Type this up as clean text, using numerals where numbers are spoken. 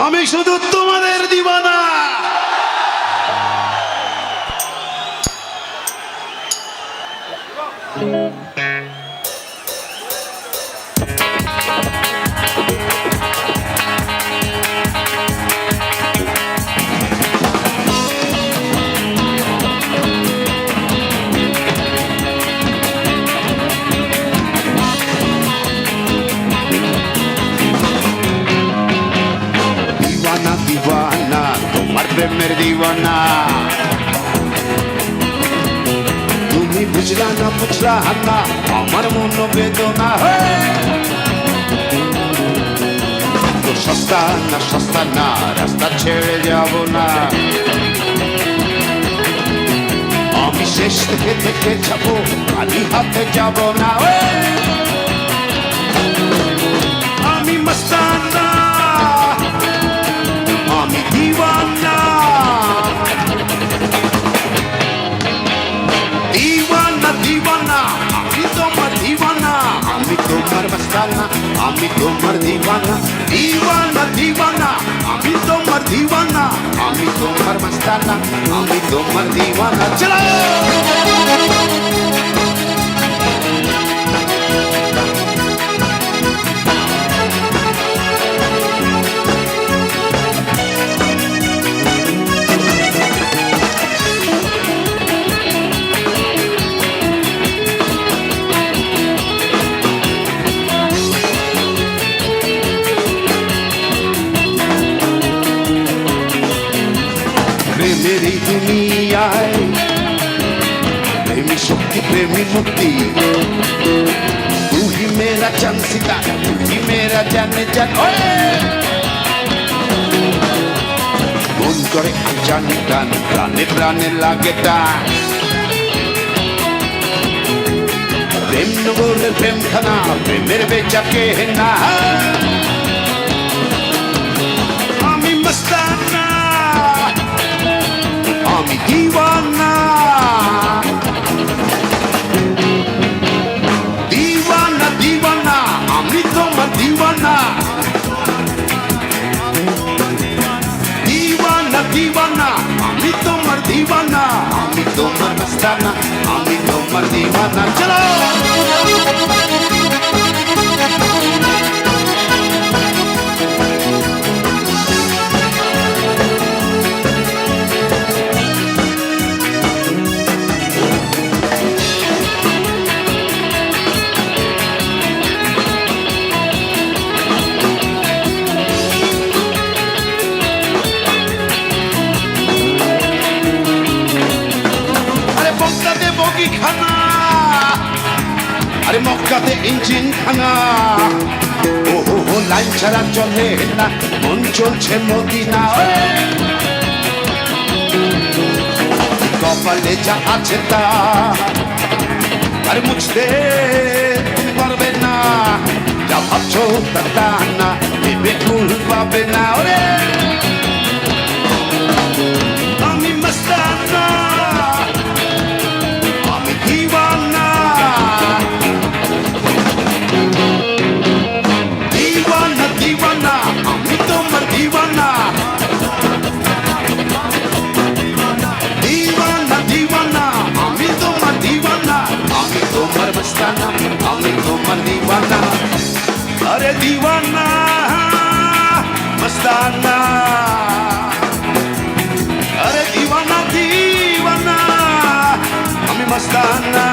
আমি শুধু তোমাদের দিবানা। দিওয়ানা তোমার প্রেমের দিওয়ানা, তুমি বুঝলা না বুঝলা না আমার মন বেদনা। সস্তা না রাস্তা ছেড়ে যাব না, আমি শেষ থেকে যাবো খালি হাতে যাব না। আমি মস্তানা, আমি দিওয়ানা, দিওয়ানা দিওয়ানা, আমি তোমার দিওয়ানা, আমি তোমার মস্তানা, আমি তোমার দিওয়ানা। দিওয়ানা দিওয়ানা, আমি তোমার দিওয়ানা, আমি তোমার মস্তানা, আমি তোমার দিওয়ানা। চলো मेरी दुनियाए प्रेमी शक्ति प्रेमी मुक्ति, तू ही मेरा जान सितारा, तू ही मेरा जाने जान। মন করে জান টান, প্রাণে প্রাণে লাগে টান, প্রেম নগরের প্রেম খানা, প্রেমের বেচাকে না। আমি মস্তানা, আমি দিওয়ানা, দিওয়ানা দিওয়ানা, আমি তোমার দিওয়ানা। দিওয়ানা দিওয়ানা, আমি তোমার দিওয়ানা, আমি তোমার মস্তানা, আমি তোমার দিওয়ানা। চলো খানা, আরে মক্কাতে ইঞ্জিন খানা, ও লাইন ছাড়া চলে না, মন চলছে মদিনা। কপালে যা আছে তা আরে মুছতে পারবে না, যা ভাবছো তা না, ভেবে ভুল পাবে না। ওরে আমি মস্তানা, আমি তোমার দিওয়ানা। আরে দিওয়ানা মস্তানা, আরে দিওয়ানা দিওয়ানা, আমি মস্তানা।